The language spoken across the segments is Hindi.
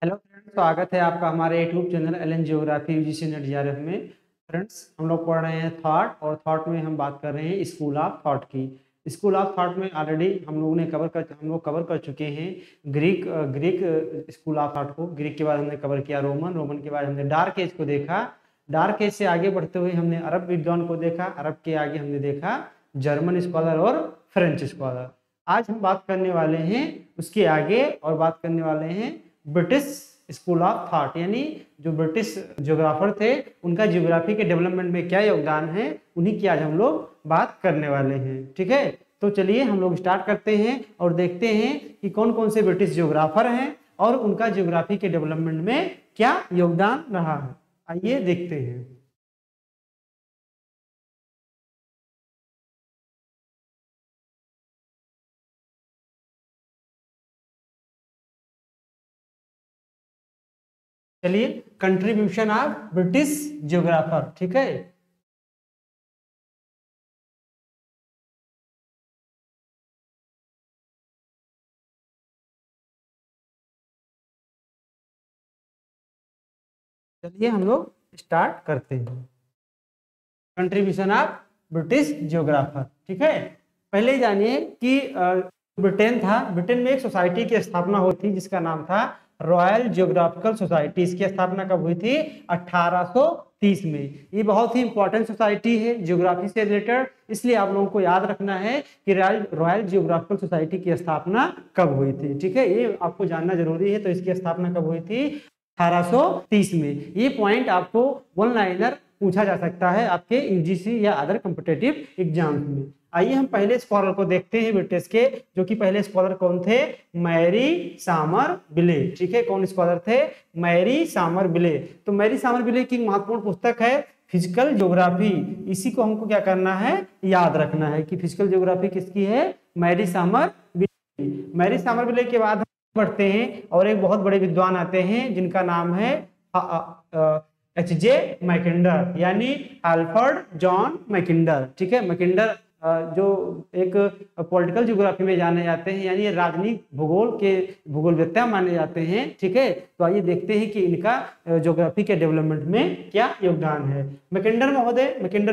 हेलो फ्रेंड्स, स्वागत है आपका हमारे YouTube channel Allen geography UGC NET JRF में। फ्रेंड्स, हम लोग पढ़ रहे हैं थॉट, और थॉट में हम बात कर रहे हैं स्कूल ऑफ थॉट की। स्कूल ऑफ थॉट में ऑलरेडी हम लोग कवर कर चुके हैं ग्रीक स्कूल ऑफ थॉट को। ग्रीक के बाद हमने कवर किया रोमन के बाद हमने डार्क एज को देखा। डार्क एज से आगे बढ़ते हुए हमने अरब विद्वान को देखा। अरब के आगे हमने देखा जर्मन स्कॉलर और फ्रेंच स्कॉलर। आज हम बात करने वाले हैं उसके आगे, और बात करने वाले हैं ब्रिटिश स्कूल ऑफ थॉट, यानी जो ब्रिटिश ज्योग्राफर थे उनका ज्योग्राफी के डेवलपमेंट में क्या योगदान है, उन्हीं की आज हम लोग बात करने वाले हैं। ठीक है, तो चलिए हम लोग स्टार्ट करते हैं और देखते हैं कि कौन कौन से ब्रिटिश ज्योग्राफर हैं और उनका ज्योग्राफी के डेवलपमेंट में क्या योगदान रहा है। आइए देखते हैं। चलिए, कंट्रीब्यूशन ऑफ ब्रिटिश ज्योग्राफर। ठीक है, चलिए हम लोग स्टार्ट करते हैं। Contribution of British geographer. ठीक है, पहले जानिए कि ब्रिटेन था। ब्रिटेन में एक सोसाइटी की स्थापना हुई थी जिसका नाम था रॉयल जियोग्राफिकल सोसाइटी। इसकी स्थापना कब हुई थी? 1830 में। ये बहुत ही इंपॉर्टेंट सोसाइटी है ज्योग्राफी से रिलेटेड, इसलिए आप लोगों को याद रखना है कि रॉयल जियोग्राफिकल सोसाइटी की स्थापना कब हुई थी। ठीक है, ये आपको जानना जरूरी है। तो इसकी स्थापना कब हुई थी? 1830 में। ये पॉइंट आपको वन लाइनर पूछा जा सकता है आपके यूजीसी या अदर कॉम्पिटिटिव एग्जाम में। आइए हम पहले स्कॉलर को देखते हैं ब्रिटिश के, जो कि पहले स्कॉलर कौन थे? मैरी सामर बिले। ठीक है, कौन स्कॉलर थे? मैरी सामर बिले। तो मैरी सामर बिले की महत्वपूर्ण पुस्तक है फिजिकल ज्योग्राफी। इसी को हमको क्या करना है? याद रखना है कि फिजिकल ज्योग्राफी किसकी है? मैरी सामर बिले। मैरी सामर बिले के बाद बढ़ते हैं और एक बहुत बड़े विद्वान आते हैं जिनका नाम है एच.जे. मैकिंडर, यानी अल्फ्रेड जॉन मैकिंडर। ठीक है, मैकिंडर जो एक पॉलिटिकल ज्योग्राफी में जाने जाते हैं, यानी राजनीतिक भूगोलवेत्ता माने जाते हैं। ठीक है, तो आइए देखते हैं कि इनका ज्योग्राफी के डेवलपमेंट में क्या योगदान है। मैकिंडर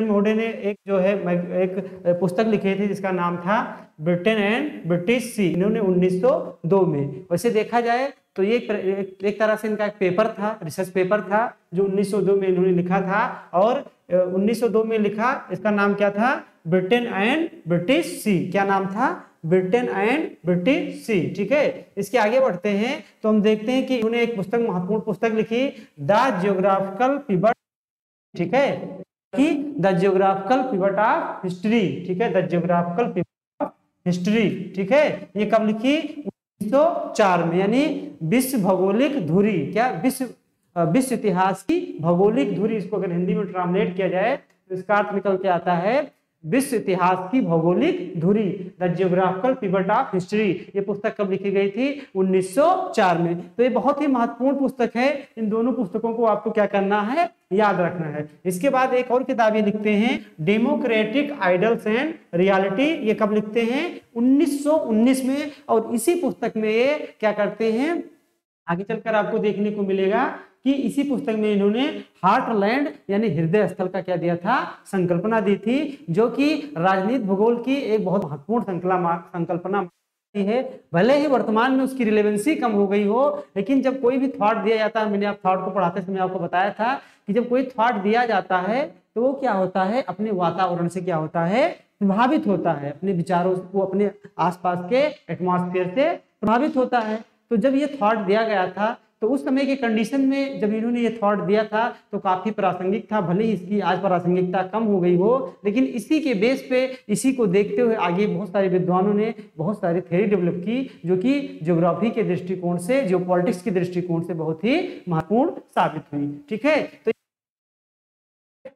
महोदय ने एक जो है एक पुस्तक लिखे थे जिसका नाम था ब्रिटेन एंड ब्रिटिश सी। इन्होंने 1902 में। वैसे देखा जाए तो ये एक तरह से इनका एक पेपर था, रिसर्च पेपर था, जो 1902 में इन्होंने लिखा था। और 1902 में लिखा, इसका नाम क्या था? ब्रिटेन एंड ब्रिटिश सी। क्या नाम था? ब्रिटेन एंड ब्रिटिश सी। ठीक है, इसके आगे बढ़ते हैं तो हम देखते हैं कि उन्होंने एक महत्वपूर्ण पुस्तक लिखी, द जियोग्राफिकल पिवट। ठीक है, कि the geographical pivot of history. ठीक है, the geographical pivot of history. ठीक है, ये कब लिखी? 1904 में, यानी विश्व भौगोलिक धुरी। क्या? विश्व इतिहास की भौगोलिक धुरी। इसको अगर हिंदी में ट्रांसलेट किया जाए तो इसका अर्थ निकल के आता है विश्व इतिहास की भौगोलिक धुरी, the geographical pivot of history. ये पुस्तक कब लिखी गई थी? 1904 में। तो ये बहुत ही महत्वपूर्ण पुस्तक है। इन दोनों पुस्तकों को आपको क्या करना है? याद रखना है। इसके बाद एक और किताब ये लिखते हैं, डेमोक्रेटिक आइडल्स एंड रियलिटी। ये कब लिखते हैं? 1919 में। और इसी पुस्तक में ये क्या करते हैं, आगे चलकर आपको देखने को मिलेगा कि इसी पुस्तक में इन्होंने हार्टलैंड यानी हृदय स्थल का क्या दिया था? संकल्पना दी थी, जो कि राजनीति भूगोल की एक बहुत महत्वपूर्ण संकल्पना है। भले ही वर्तमान में उसकी रिलेवेंसी कम हो गई हो, लेकिन जब कोई भी थॉट दिया जाता है, मैंने आप थॉट को पढ़ाते समय आपको बताया था कि जब कोई थॉट दिया जाता है तो वो क्या होता है? अपने वातावरण से क्या होता है? प्रभावित होता है। अपने विचारों को, अपने आसपास के एटमॉस्फेयर से प्रभावित होता है। तो जब ये थॉट दिया गया था तो उस समय के कंडीशन में जब इन्होंने ये थॉट दिया था तो काफी प्रासंगिक था। भले ही इसकी आज प्रासंगिकता कम हो गई हो, लेकिन इसी के बेस पे, इसी को देखते हुए आगे बहुत सारे विद्वानों ने बहुत सारी थ्योरी डेवलप की, जो कि ज्योग्राफी के दृष्टिकोण से, जियोपॉलिटिक्स के दृष्टिकोण से बहुत ही महत्वपूर्ण साबित हुई। ठीक है, तो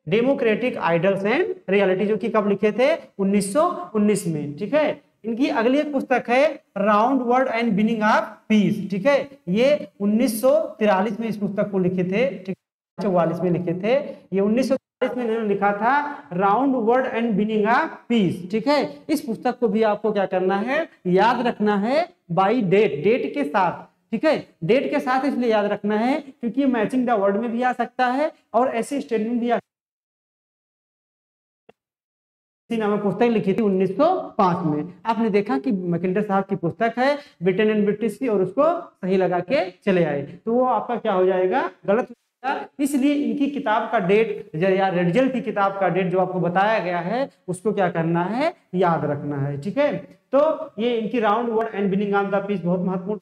डेमोक्रेटिक आइडल्स एंड रियलिटी, जो कि कब लिखे थे? 1919 में। ठीक है, इनकी अगली एक पुस्तक है round word and binning of peace. ठीक है, ये 1943 में इस पुस्तक को लिखे थे। ठीक, 44 में लिखे थे। ये 1943 में इन्होंने लिखा था round word and binning of peace. ठीक है, इस पुस्तक को भी आपको क्या करना है? याद रखना है बाई डेट, डेट के साथ। ठीक है। डेट के साथ इसलिए याद रखना है क्योंकि मैचिंग द वर्ड में भी आ सकता है और ऐसे स्टेटमेंट भी नाम पुस्तक लिखी थी 1905 में। आपने देखा कि मैकेंडर साहब की पुस्तक है ब्रिटेन एंड ब्रिटिश की, और उसको सही लगा के चले आए, तो वो आपका क्या हो जाएगा, गलत हो जाएगा। इसलिए इनकी किताब का डेट या रेडजल की किताब का डेट जो आपको बताया गया है उसको क्या करना है, याद रखना है, ठीक है। तो ये इनकी round word and binning on the piece बहुत महत्वपूर्ण,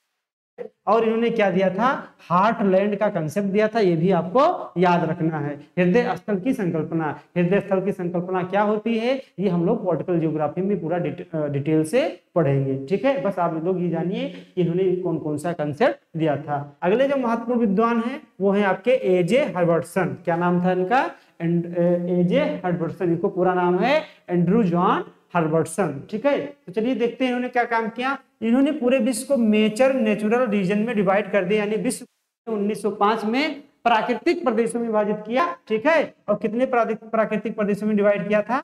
और इन्होंने क्या दिया था, हार्टलैंड का कंसेप्ट दिया था, ये भी आपको याद रखना है। हृदय स्थल की संकल्पना, हृदय स्थल की संकल्पना क्या होती है, ये हम लोग पॉलिटिकल ज्योग्राफी में पूरा डिटेल से पढ़ेंगे, ठीक है। बस आप लोग ये जानिए कि इन्होंने कौन कौन सा कंसेप्ट दिया था। अगले जो महत्वपूर्ण विद्वान है वो है आपके एजे हर्बर्टसन। क्या नाम था इनका, एजे हर्बर्टसन। इनको पूरा नाम है एंड्रू जॉन हर्बर्टसन, ठीक है। तो चलिए देखते हैं इन्होंने क्या काम किया। इन्होंने पूरे विश्व को नेचुरल रीजन में डिवाइड कर दिया, यानी विश्व 1905 में प्राकृतिक प्रदेशों में विभाजित किया, ठीक है। और कितने प्राकृतिक प्रदेशों में डिवाइड किया था,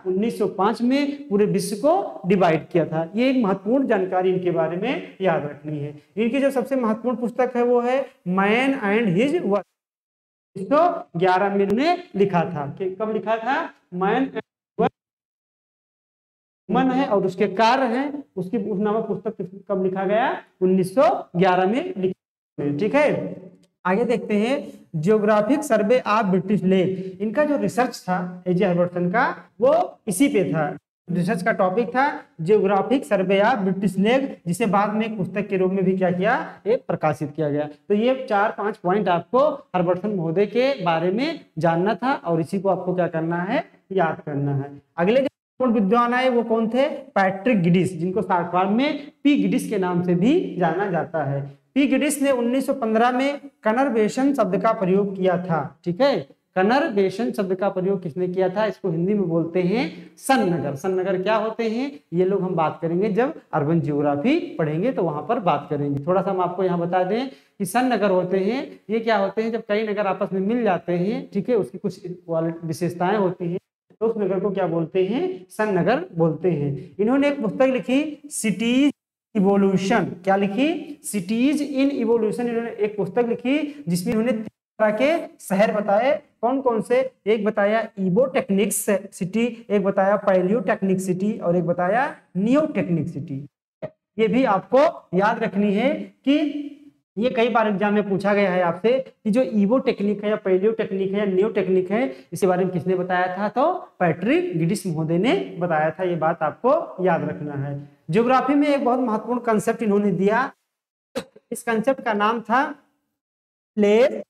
1905 में पूरे विश्व को डिवाइड किया था। ये एक महत्वपूर्ण जानकारी इनके बारे में याद रखनी है। इनकी जो सबसे महत्वपूर्ण पुस्तक है वो है मैन एंड हिज वर्क, 1911 में इन्होंने लिखा था। कब लिखा था, मैन मन है और उसके कार्य हैं, उसकी उस नामक पुस्तक कब लिखा गया, 1911 में लिखा, ठीक है। आगे देखते हैं geographic survey of British lake. इनका जो रिसर्च था एजे हर्बर्टसन का, वो इसी पे था। रिसर्च का टॉपिक था geographic survey of British lake, जिसे बाद में एक पुस्तक के रूप में भी क्या किया, एक प्रकाशित किया गया। तो ये 4-5 पॉइंट आपको हर्बर्टसन महोदय के बारे में जानना था, और इसी को आपको क्या करना है, याद करना है। अगले विद्वान आए वो कौन थे, पैट्रिक गिडिस, जिनको शॉर्ट फॉर्म में पी गिडिस के नाम से भी जाना जाता है। पी गिडिस ने 1915 में कनर्वेशन शब्द का प्रयोग किया था, ठीक है। कनर्वेशन शब्द का प्रयोग किसने किया था, इसको हिंदी में बोलते हैं सन नगर। सन नगर क्या होते हैं, ये लोग हम बात करेंगे जब अर्बन जियोग्राफी पढ़ेंगे तो वहां पर बात करेंगे। थोड़ा सा हम आपको यहाँ बता दें कि सन नगर होते हैं, ये क्या होते हैं, जब कई नगर आपस में मिल जाते हैं, ठीक है, उसकी कुछ विशेषताएं होती है, तो उस नगर को क्या बोलते हैं, सन नगर बोलते हैं। इन्होंने एक पुस्तक लिखी सिटीज इवोल्यूशन। क्या लिखी, सिटीज इन इवोल्यूशन। इन्होंने एक पुस्तक लिखी जिसमें इन्होंने 3 तरह के शहर बताए। कौन कौन से, एक बताया इवोटेक्निक्स सिटी, एक बताया पैलियोटेक्निक सिटी, और एक बताया नियोटेक्निक सिटी। ये भी आपको याद रखनी है कि ये कई बार एग्जाम में पूछा गया है आपसे कि जो ईवो टेक्निक है या पैलियो टेक्निक है या नियो टेक्निक है, इसके बारे में किसने बताया था, तो पैट्रिक गिडिस महोदय ने बताया था। ये बात आपको याद रखना है। ज्योग्राफी में एक बहुत महत्वपूर्ण कंसेप्ट इन्होंने दिया, इस कंसेप्ट का नाम था प्लेस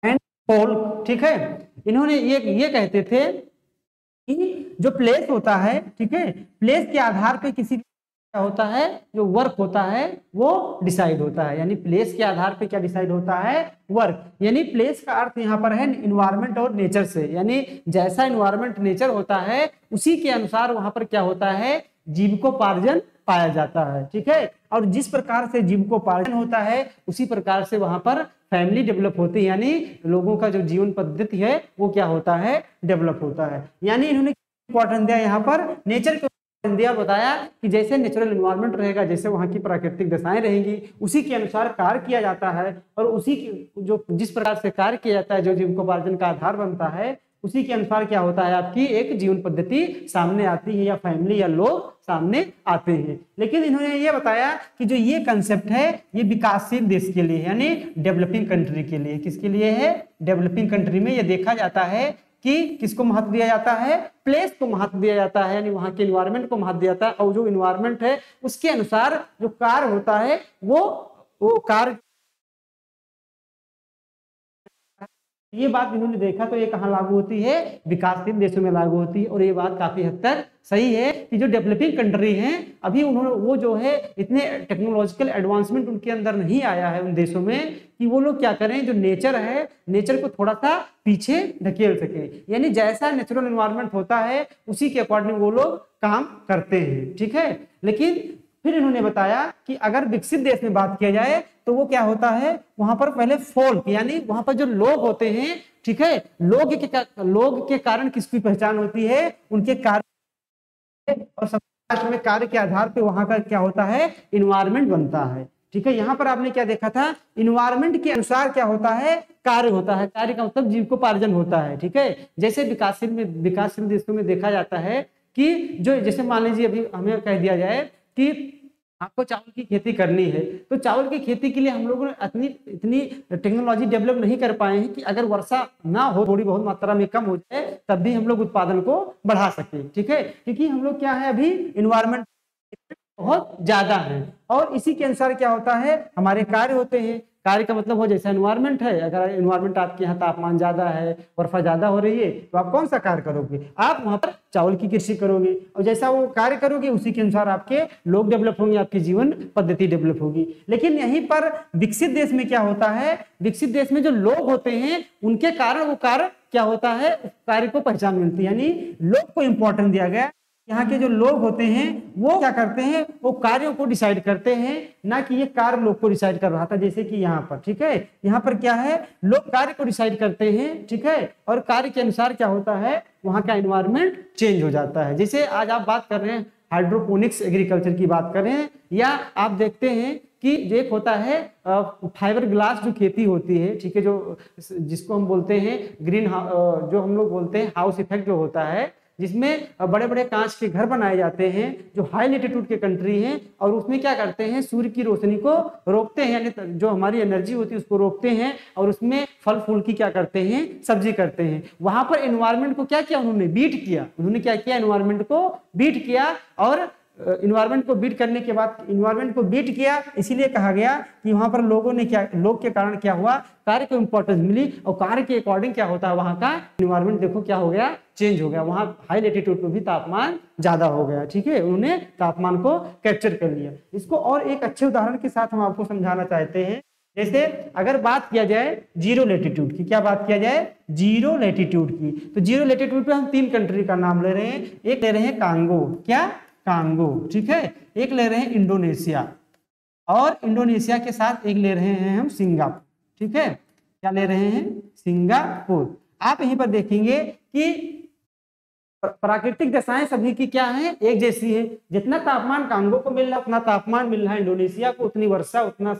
एंड पोल, ठीक है। इन्होंने ये कहते थे कि जो प्लेस होता है, ठीक है, प्लेस के आधार पे किसी क्या होता है, जो वर्क होता है वो डिसाइड होता है। यानी प्लेस के आधार पे क्या डिसाइड होता है, वर्क। यानी प्लेस का अर्थ यहाँ पर है इन्वायरमेंट और नेचर से, यानी जैसा इन्वायरमेंट नेचर होता है उसी के अनुसार वहां पर क्या होता है, जीविकोपार्जन पाया जाता है, ठीक है। और जिस प्रकार से जीविकोपार्जन होता है उसी प्रकार से वहां पर फैमिली डेवलप होती है, यानी लोगों का जो जीवन पद्धति है वो क्या होता है, डेवलप होता है। यानी इन्होंने इंपॉर्टेंस दिया यहाँ पर नेचर को दिया, बताया कि जैसे नेचुरल एनवायरनमेंट रहेगा, जैसे वहां की प्राकृतिक दशाएं रहेंगी, उसी के अनुसार कार्य किया जाता है, और उसी की जो जिस प्रकार से कार्य किया जाता है, जो जीविकोपार्जन का आधार बनता है, उसी के अनुसार क्या होता है, आपकी एक जीवन पद्धति सामने आती है, या फैमिली या लोग सामने आते हैं। लेकिन इन्होंने ये बताया कि जो ये कंसेप्ट है ये विकासशील देश के लिए, यानी डेवलपिंग कंट्री के लिए, किसके लिए है, डेवलपिंग कंट्री में ये देखा जाता है कि किसको महत्व दिया जाता है, प्लेस को महत्व दिया जाता है, यानी वहां के इन्वायरमेंट को महत्व दिया जाता है, और जो इन्वायरमेंट है उसके अनुसार जो कार्य होता है वो कार्य। ये बात इन्होंने देखा तो ये कहाँ लागू होती है, विकासशील देशों में लागू होती है। और ये बात काफी हद तक सही है कि जो डेवलपिंग कंट्री हैं अभी उन्होंने वो जो है इतने टेक्नोलॉजिकल एडवांसमेंट उनके अंदर नहीं आया है उन देशों में कि वो लोग क्या करें, जो नेचर है नेचर को थोड़ा सा पीछे ढकेल सके, यानी जैसा नेचुरल एनवायरनमेंट होता है उसी के अकॉर्डिंग वो लोग काम करते हैं, ठीक है। लेकिन फिर इन्होंने बताया कि अगर विकसित देश में बात किया जाए तो वो क्या होता है, वहां पर पहले फोल्क यानी वहां पर जो लोग होते हैं, ठीक है, लोग के कारण किसकी पहचान होती है, उनके कार्य और लास्ट में कार्य के आधार पे वहां का क्या होता है, इन्वायरमेंट बनता है। ठीक है, यहाँ पर आपने क्या देखा था, इन्वायरमेंट के अनुसार क्या होता है, कार्य होता है। कार्य का मतलब जीविकोपार्जन होता है। ठीक है, जैसे विकासशील देशों में देखा जाता है कि जो जैसे मान लीजिए अभी हमें कह दिया जाए कि आपको चावल की खेती करनी है, तो चावल की खेती के लिए हम लोगों ने इतनी टेक्नोलॉजी डेवलप नहीं कर पाए हैं कि अगर वर्षा ना हो, थोड़ी बहुत मात्रा में कम हो जाए, तब भी हम लोग उत्पादन को बढ़ा सकें। ठीक है, क्योंकि हम लोग क्या है, अभी इन्वायरमेंट बहुत ज्यादा है और इसी के अनुसार क्या होता है, हमारे कार्य होते हैं। कार्य का मतलब हो जैसा इन्वायरमेंट है, अगर इन्वायरमेंट आपके यहाँ तापमान ज्यादा है, वर्षा ज्यादा हो रही है, तो आप कौन सा कार्य करोगे, आप वहां पर चावल की कृषि करोगे। और जैसा वो कार्य करोगे उसी के अनुसार आपके लोग डेवलप होंगे, आपकी जीवन पद्धति डेवलप होगी। लेकिन यहीं पर विकसित देश में क्या होता है, विकसित देश में जो लोग होते हैं उनके कारण वो कार्य क्या होता है, कार्य को पहचान मिलती है, यानी लोग को इंपॉर्टेंस दिया गया। यहाँ के जो लोग होते हैं वो क्या करते हैं, वो कार्यों को डिसाइड करते हैं, ना कि ये कार्य लोग को डिसाइड कर रहा था। जैसे कि यहाँ पर, ठीक है, यहाँ पर क्या है, लोग कार्य को डिसाइड करते हैं। ठीक है, और कार्य के अनुसार क्या होता है, वहाँ का एनवायरनमेंट चेंज हो जाता है। जैसे आज आप बात कर रहे हैं हाइड्रोपोनिक्स एग्रीकल्चर की बात कर रहे हैं, या आप देखते हैं कि एक होता है फाइबर ग्लास जो खेती होती है, ठीक है, जो जिसको हम बोलते हैं ग्रीन, जो हम लोग बोलते हैं हाउस इफेक्ट जो होता है, जिसमें बड़े बड़े कांच के घर बनाए जाते हैं जो हाई लेटीट्यूड के कंट्री हैं, और उसमें क्या करते हैं, सूर्य की रोशनी को रोकते हैं, यानी जो हमारी एनर्जी होती है उसको रोकते हैं, और उसमें फल फूल की क्या करते हैं, सब्जी करते हैं। वहां पर एनवायरनमेंट को क्या किया उन्होंने, बीट किया। उन्होंने क्या किया, एनवायरनमेंट को बीट किया, और इन्वायरमेंट को बीट करने के बाद इन्वायरमेंट को बीट किया, इसीलिए कहा गया कि वहां पर लोगों ने क्या, लोग के कारण क्या हुआ, कार्य को इंपॉर्टेंस मिली, और कार्य के अकॉर्डिंग क्या होता है, वहां का इन्वायरमेंट देखो क्या हो गया, चेंज हो गया। वहां हाई लेटीट्यूड में भी तापमान ज्यादा हो गया। ठीक है, उन्होंने तापमान को कैप्चर कर लिया। इसको और एक अच्छे उदाहरण के साथ हम आपको समझाना चाहते हैं। जैसे अगर बात किया जाए जीरो लेटीट्यूड की, क्या बात किया जाए, जीरो लेटीट्यूड की, तो जीरो लेटीट्यूड पे हम 3 कंट्री का नाम ले रहे हैं। एक ले रहे हैं कांगो, क्या, कांगो, ठीक है, एक ले रहे हैं इंडोनेशिया, और इंडोनेशिया के साथ एक ले रहे हैं हम सिंगापुर। ठीक है, क्या ले रहे हैं, सिंगापुर। आप यहीं पर देखेंगे कि प्राकृतिक दशाएं सभी की क्या है, एक जैसी है। जितना तापमान कांगो को मिल रहा है उतना तापमान मिल रहा है इंडोनेशिया को, उतनी वर्षा उतना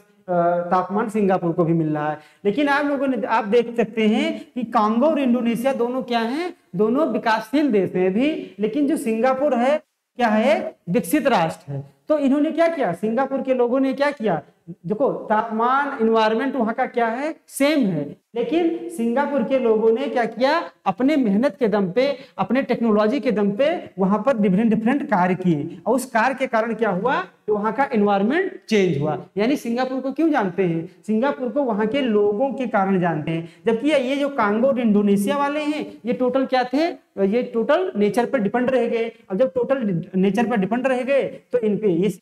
तापमान सिंगापुर को भी मिल रहा है। लेकिन आप लोगों ने, आप देख सकते हैं कि कांगो और इंडोनेशिया दोनों क्या हैं, दोनों विकासशील देश हैं भी, लेकिन जो सिंगापुर है क्या है, विकसित राष्ट्र है। तो इन्होंने क्या किया, सिंगापुर के लोगों ने क्या किया, देखो तापमान इन्वायरमेंट वहां का क्या है, सेम है, लेकिन सिंगापुर के लोगों ने क्या किया, अपने मेहनत के दम पे, अपने टेक्नोलॉजी के दम पे वहां पर डिफरेंट कार्य किए, और उस कार्य के कारण क्या हुआ, तो वहां का इन्वायरमेंट चेंज हुआ। यानी सिंगापुर को क्यों जानते हैं, सिंगापुर को वहां के लोगों के कारण जानते हैं। जबकि ये जो कांगो और इंडोनेशिया वाले हैं, ये टोटल क्या थे, ये टोटल नेचर पर डिपेंड रह गए। अब जब टोटल नेचर पर डिपेंड रह गए, तो इनपे ये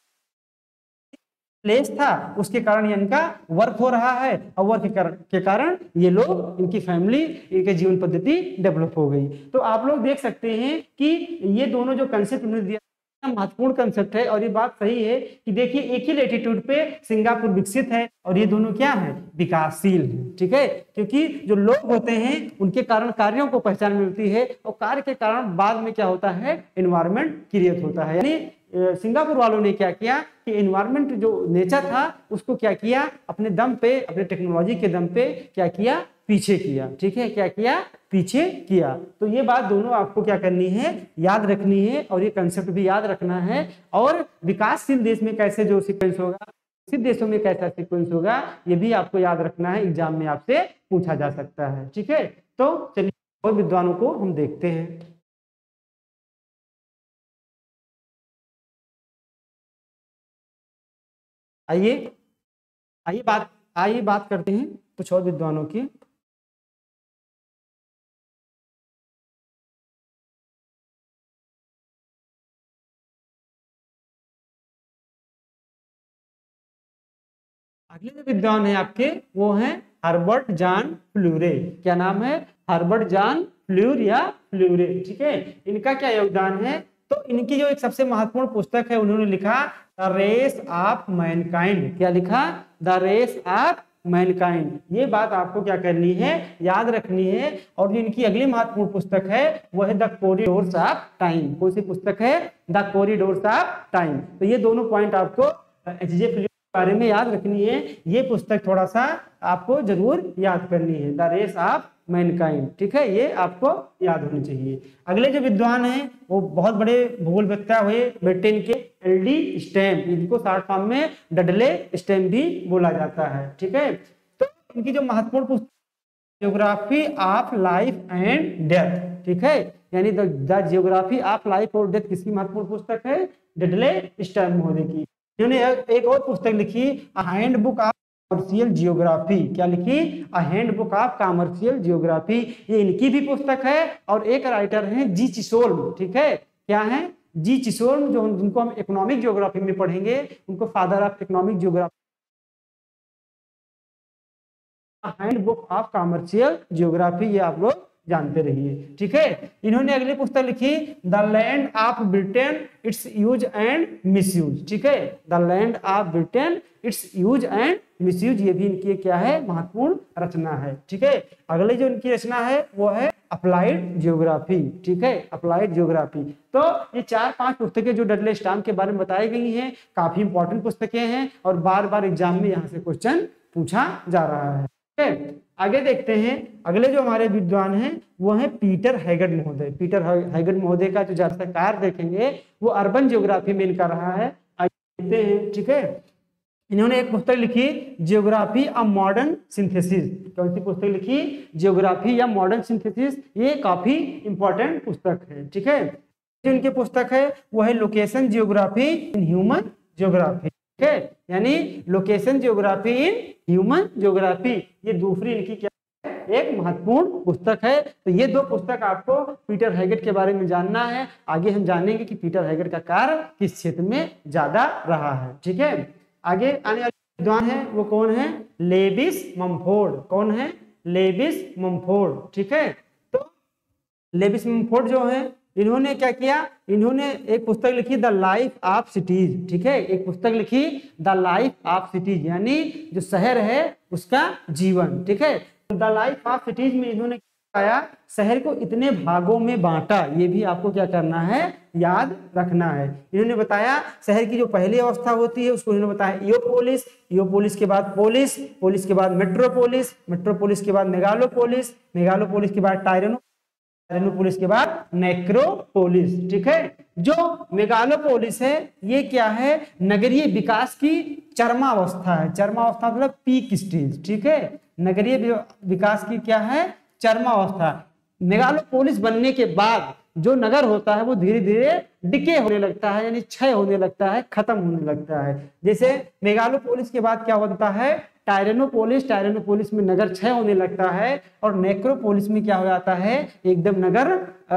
प्लेस था, उसके कारण इनका वर्क हो रहा है, और वर्क के कारण ये लोग, इनकी फैमिली, इनके जीवन पद्धति डेवलप हो गई। तो आप लोग देख सकते हैं कि ये दोनों जो कंसेप्ट उन्होंने दिया, महत्वपूर्ण कंसेप्ट है, और ये बात सही है कि देखिए एक ही लेटीट्यूड पे सिंगापुर विकसित है और ये दोनों क्या है, विकासशील है। ठीक है, क्योंकि जो लोग होते हैं उनके कारण कार्यों को पहचान मिलती है, और कार्य के कारण बाद में क्या होता है, एनवायरमेंट क्रिएट होता है। यानी सिंगापुर वालों ने क्या किया कि एनवायरनमेंट जो नेचर था उसको क्या किया, अपने दम पे, अपने टेक्नोलॉजी के दम पे क्या किया, पीछे किया। ठीक है, क्या किया, पीछे किया। तो ये बात दोनों आपको क्या करनी है, याद रखनी है, और ये कंसेप्ट भी याद रखना है। और विकासशील देश में कैसे जो सीक्वेंस होगा, विकसित देशों में कैसा सीक्वेंस होगा, ये भी आपको याद रखना है, एग्जाम में आपसे पूछा जा सकता है। ठीक है, तो चलिए और विद्वानों को हम देखते हैं। आइए आइए बात करते हैं कुछ और विद्वानों की। अगले जो विद्वान है आपके, वो हैं हर्बर्ट जॉन फ्लूरे। क्या नाम है, हर्बर्ट जॉन फ्लूर या फ्लूरे। ठीक है, इनका क्या योगदान है, तो इनकी जो एक सबसे महत्वपूर्ण पुस्तक है, उन्होंने लिखा द रेस ऑफ मैनकाइंड। क्या लिखा, द रेस ऑफ मैनकाइंड। ये बात आपको क्या करनी है, याद रखनी है। और जो इनकी अगली महत्वपूर्ण पुस्तक है वो है द कॉरिडोर्स ऑफ टाइम। कौन सी पुस्तक है, द कॉरिडोर्स ऑफ टाइम। तो ये दोनों पॉइंट आपको एच.जे. फिलिप्स के बारे में याद रखनी है। ये पुस्तक थोड़ा सा आपको जरूर याद करनी है, द रेस ऑफ मैनकाइंड, ठीक है, ये आपको याद होनी चाहिए। अगले जो विद्वान हैं वो बहुत बड़े भूगोलवेत्ता हुए ब्रिटेन के एल.डी. स्टैम, इनको शॉर्ट फॉर्म में डडले स्टैम भी बोला जाता है, ठीक है। तो इनकी जो महत्वपूर्ण पुस्तक geography of life and death, ठीक है, यानी द जियोग्राफी ऑफ लाइफ और डेथ किसकी महत्वपूर्ण पुस्तक है, डडले स्टैम महोदय की। इन्होंने एक और पुस्तक लिखी, a hand book of commercial geography. क्या लिखी, a hand book of commercial geography. ये इनकी भी पुस्तक है। और एक राइटर हैं जी चिसोल्म, ठीक है, क्या है, जी चिसोल्म, जो जिनको हम इकोनॉमिक जियोग्राफी में पढ़ेंगे, उनको father of economic geography, hand book of commercial geography, ये आप लोग जानते रहिए, ठीक है। इन्होंने अगली पुस्तक लिखी, the land of Britain, it's use and misuse, ठीक है, the land of Britain, it's use and misuse. ये भी इनकी क्या है, महत्वपूर्ण रचना है, ठीक है। अगली जो इनकी रचना है वो है अप्लाइड जियोग्राफी, ठीक है, अप्लाइड जियोग्राफी। तो ये 4-5 पुस्तकें जो डडले स्टैम के बारे में बताई गई हैं, काफी इंपॉर्टेंट पुस्तकें हैं और बार बार एग्जाम में यहाँ से क्वेश्चन पूछा जा रहा है। आगे देखते हैं, अगले जो हमारे विद्वान हैं वो हैं पीटर हैगर्ड महोदय। पीटर हैगर्ड महोदय का जो ज्यादा कार्य देखेंगे वो अर्बन जियोग्राफी में इनका रहा है, देखते हैं, ठीक है। इन्होंने एक पुस्तक लिखी, जियोग्राफी ऑफ मॉडर्न सिंथेसिस। कौन सी पुस्तक लिखी, जियोग्राफी या मॉडर्न सिंथेसिस। ये काफी इंपॉर्टेंट पुस्तक है, ठीक है। जो इनकी पुस्तक है वो है location geography in human geography, ठीक है, यानी location geography in human geography. ये दूसरी इनकी क्या है, एक महत्वपूर्ण पुस्तक है। तो ये दो पुस्तक आपको पीटर हैगर्ड के बारे में जानना है। आगे हम जानेंगे कि पीटर हैगर्ड का कार्य किस क्षेत्र में ज्यादा रहा है, ठीक है। आगे आने वाले विद्वान है वो कौन है, लेविस मम्फोर्ड। कौन है, लेविस मम्फोर्ड, ठीक है। तो लेविस मम्फोर्ड जो है, इन्होंने क्या किया, इन्होंने एक पुस्तक लिखी द लाइफ ऑफ सिटीज, ठीक है, एक पुस्तक लिखी द लाइफ ऑफ सिटीज, यानी जो शहर है उसका जीवन, ठीक है। द लाइफ ऑफ सिटीज में इन्होंने बताया शहर को इतने भागों में बांटा। ये भी आपको क्या करना है, याद रखना है। इन्होंने बताया शहर की जो पहली अवस्था होती है उसको इन्होंने बताया इयोपोलिस, इयोपोलिस के बाद पोलिस, पोलिस के बाद मेट्रोपोलिस, मेट्रोपोलिस के बाद मेगालोपोलिस, मेगालोपोलिस के बाद टायरेनोपोलिस के बाद नेक्रोपोलिस, ठीक है। जो मेगालोपोलिस है ये क्या है, नगरीय विकास की चरमावस्था है। चरमावस्था मतलब पीक स्टेज, ठीक है, नगरीय विकास की क्या है, चरमावस्था। मेगालोपोलिस बनने के बाद जो नगर होता है वो धीरे धीरे डिके होने लगता है, यानी क्षय होने लगता है, खत्म होने लगता है। जैसे मेगालोपोलिस के बाद क्या होता है, टायरेनोपोलिस, टायरेनोपोलिस में नगर क्षय होने लगता है। और नेक्रोपोलिस में क्या हो जाता है, एकदम नगर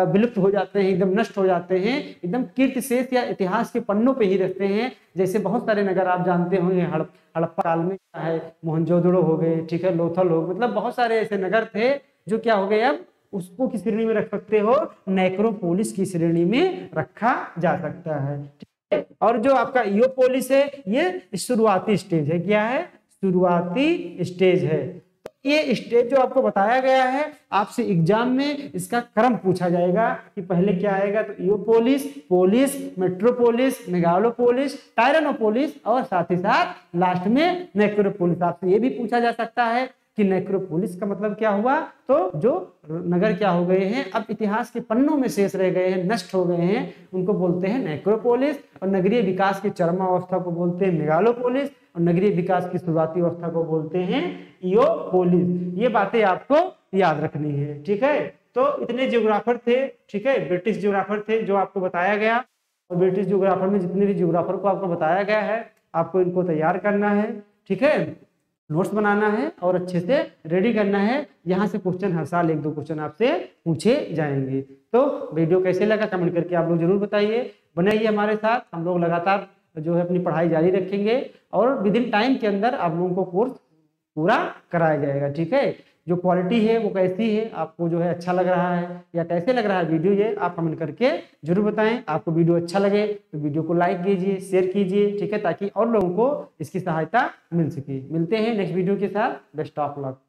विलुप्त हो जाते हैं, एकदम नष्ट हो जाते हैं, एकदम कीर्तिशेष या इतिहास के पन्नों पे ही रहते हैं। जैसे बहुत सारे नगर आप जानते होंगे, हड़प्पा काल में क्या है, मोहनजोदड़ो हो गए, ठीक है, लोथल हो, मतलब बहुत सारे ऐसे नगर थे जो क्या हो गए, अब उसको किस श्रेणी में रख सकते हो, नेक्रोपोलिस की श्रेणी में रखा जा सकता है, ठीक है। और जो आपका इयोपोलिस है ये शुरुआती स्टेज है, क्या है, शुरुआती स्टेज है। तो ये स्टेज जो आपको बताया गया है, आपसे एग्जाम में इसका क्रम पूछा जाएगा कि पहले क्या आएगा, तो इयोपोलिस, पोलिस, मेट्रोपोलिस, मेगालोपोलिस, टायरेनोपोलिस और साथ ही साथ लास्ट में नेक्रोपोलिस। आपसे ये भी पूछा जा सकता है कि नेक्रोपोलिस का मतलब क्या हुआ, तो जो नगर क्या हो गए हैं, अब इतिहास के पन्नों में शेष रह गए हैं, नष्ट हो गए हैं, उनको बोलते हैं नेक्रोपोलिस। और नगरीय विकास की चरमावस्था को बोलते हैं मेगालोपोलिस, और नगरीय विकास की शुरुआती अवस्था को बोलते हैं इयोपोलिस। ये बातें आपको याद रखनी है, ठीक है। तो इतने जियोग्राफर थे, ठीक है, ब्रिटिश जियोग्राफर थे जो आपको बताया गया। और ब्रिटिश जियोग्राफर में जितने भी जियोग्राफर को आपको बताया गया है, आपको इनको तैयार करना है, ठीक है, नोट्स बनाना है और अच्छे से रेडी करना है। यहाँ से क्वेश्चन हर साल 1-2 क्वेश्चन आपसे पूछे जाएंगे। तो वीडियो कैसे लगा कमेंट करके आप लोग जरूर बताइए। बने रहिए हमारे साथ, हम लोग लगातार जो है अपनी पढ़ाई जारी रखेंगे और विद इन टाइम के अंदर आप लोगों को कोर्स पूरा कराया जाएगा, ठीक है। जो क्वालिटी है वो कैसी है, आपको जो है अच्छा लग रहा है या कैसे लग रहा है वीडियो, ये आप कमेंट करके जरूर बताएं। आपको वीडियो अच्छा लगे तो वीडियो को लाइक कीजिए, शेयर कीजिए, ठीक है, ताकि और लोगों को इसकी सहायता मिल सके। मिलते हैं नेक्स्ट वीडियो के साथ। Best of luck.